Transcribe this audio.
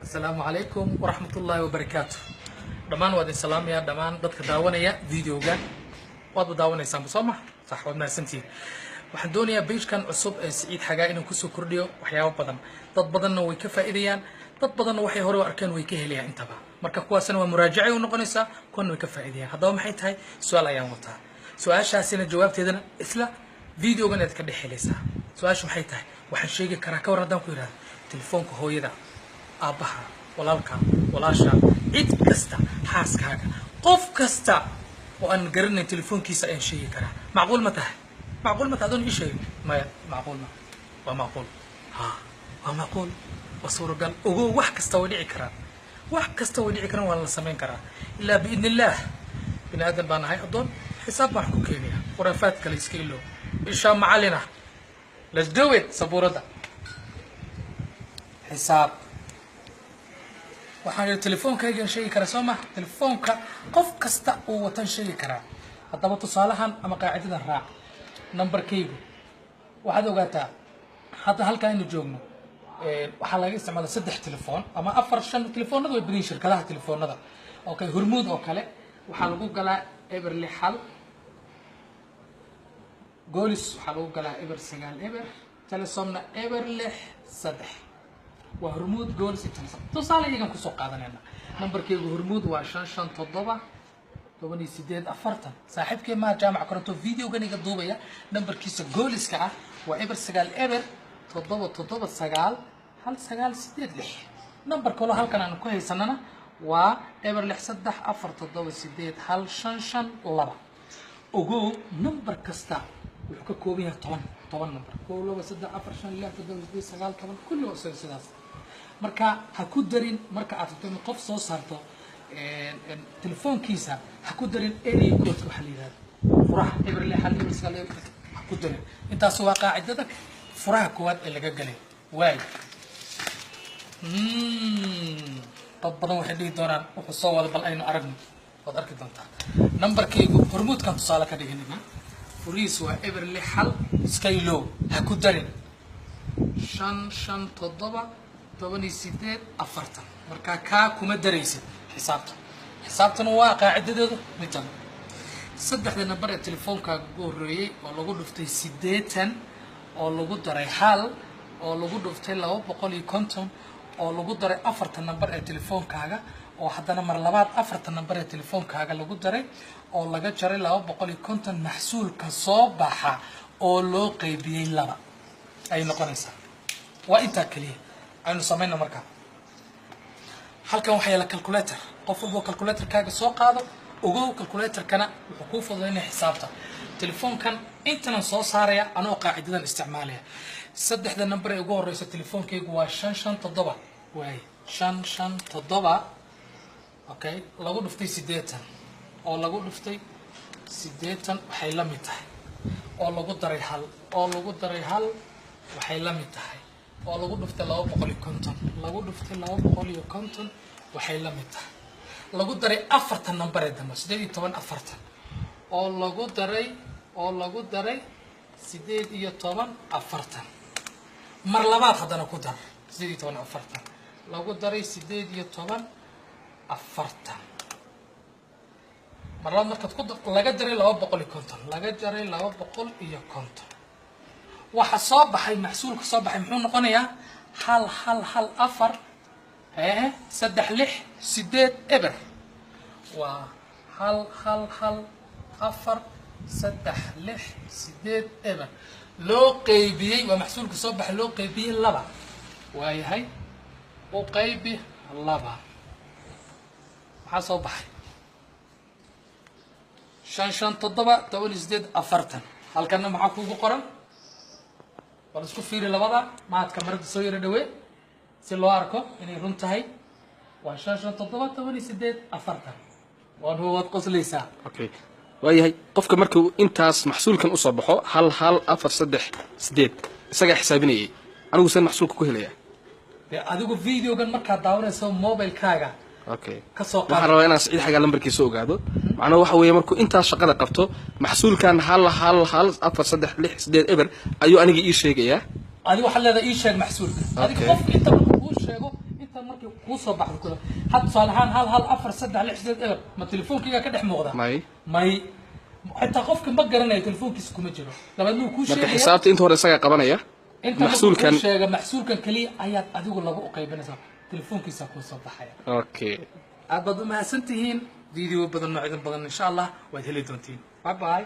السلام عليكم ورحمة الله وبركاته. دمان وادي السلام يا دمان ضدك داونية فيديو جان واد داونية سام بصمة صح ودنا سنتين وحدوني بيج كان عصب سعيد حاجة إنه كسو كرديو وحياة بدن ضد بدن ويكفى إذيان ضد بدن وحي هرو أركان ويكهلي انتبه مركا كواسن ومراجعة ونقنسة كون ويكفى إذيان هذا ما حيت هاي سؤال أيام وطا سؤال شاسين الجواب تدنا إسلا فيديو جان يتكدي حليسا سؤال شو حيت هاي وحن شيء كراكا وردان كيرا تلفونك هو يدا أبها walaalka walaasha cid kasta xaaskaaga qof kasta oo aan garanay telefoonkiisa ay sheegi kara macquul ma tahay adoon ii sheeg ma macquul ma waa macquul waa macquul wasuuragal ugu wax kasta way dhici karaan waa la sameyn karaa illa biidnillah bini aadan baan ahay adoon xisaab baan ku keenaya qurafaad kale iska ilo insha macalina let's do it sabuurada xisaab waxaan telefoonkaga sheegi karaa Soomaa telefoonka qof kasta uu watan sheegi karaa hadaba tusaalahan ama qaacidada raac numberkaygu waxaad ogaataa hadda halka aynu joogno waxa laga isticmaalaa 3 telefoon ama 4 telefoonada way badan shirkadaha telefoonada okay hormuud oo kale waxa lagu galaa eber lixal goolis waxa lagu galaa eber sagaal eber telesomna eber lix saddex وهرمود جول ستة تصالح يجمع كسو قادنا نمبر كي هرمود وعشان تضبع تبني سديد أفرتن صاحب كي ما جامع كرتو فيديو جاني قدوبة يا نمبر كيس جول إسكع وإبر سجال إبر تضبع سجال هل سجال سديد لح نمبر كله هل كان كويس سننا وإبر لح سدح أفر تضبع سديد هل شن لبا وجو نمبر كستا وحكي كوبيها طبعا نمبر كله بس سدح أفر شن لح تضبع سديد سجال طبعا كله سداس marka ha ku darin marka aad rabto qof soo saarto telefoonkiisa ha ku darin area code waxa la yiraahdo furaha eber li hal eber sagaal eber ha ku darin intaas waa qaacidada furaha koowaad ee laga galay waay dad badan waxay dhigi doonaan wuxuu soo wada bal aynu aragno wad arki doontaa numberkaygu hormuudkan tusaale ka dhiganay furiis waa eber li hal iskaylo ha ku darin shan toddoba طبني سيدات أفرتن مركا كوما دريسة حسابتنا واقع عدده مثلا صدق لنا برا التليفون كجوري ولا جود في سيداتن ولا جود دري حال ولا جود في لو بقولي كنتم ولا جود دري أفرتن برا التليفون كاجا وحدنا مرلبات أفرتن برا التليفون كاجا لو جود دري ولا جود جري لو بقولي كنتم محصول كصباحة ولا قيبين لبا أي نقنصة وأنت كليه aynu sameeyno marka halkan waxa yaala calculator qof walba calculator kaaga soo qaado ogow calculator kana wuxuu ku fududeynaa xisaabta telefoonkan intaan soo saaraya anoo qaacidadan isticmaalaya saddexda number ee ugu horeysa telefoonkaygu waa 557 waay 557 okay lagu dhuftay 8 oo lagu dhuftay 8 waxay la mid tahay oo lagu daray hal waxay la mid tahay oo lagu dhuftay 250 waxay la mid tahay lagu daray afartan number ee dama 18 afartan oo lagu daray 18 afartan mar labaad hadana ku dar 18 afartan lagu daray 18 afartan mar labaad marka ku laga daray 250 waxa soo baxay maxsuulka soo baxay muxuu noqonayaa hal afar saddex lix sideed eber waa hal afar saddex lix sideed eber loo qaybiyay waa maxsuulka soo baxay loo qaybiyay laba waayahay oo qaybi laba waxa soo baxay 557 afartan halkana maxaa kuugu qoran wala isku fiiri labada maad kamarada soo yara dhawe si loo arko inay runtahay waa 557 afartan waan huwad qosleysa okay waayahay qofka markuu intaas maxsuulkan u soo baxo hal afar saddex sideed isaga xisaabinayay anigu san maxsuulka ku helaya adigu videogan marka daawanayso mobile kaaga okay waxaan rabaa inaan Saciid xaga lambarkiisa ogaado macna waxa weeye markuu intaas shaqada qabto maxsuulkan hal afar saddex lix sideed eber ayuu aniga ii sheegaya adigu waxa leedahay ii sheeg maxsuulka adigu qofka inta uu sheego inta markii kuu soo baxdo kula had tusaale ahaan hal 4 3 6 8 eber ma telefoonkiga ka dhex muuqda may xitaa qofka ma garanayo telefoonkiisa kuma jiro labadna uu ku sheegay marka xisaabta inta hore isaga qabanaya maxsuulkan kaliya ayaad adigu lagu qaybinaysaa telefoonkiisa ku soo baxaya okay aad baad u mahadsantihiin video badan noocyada badan insha Allah waad heli doontiin bye bye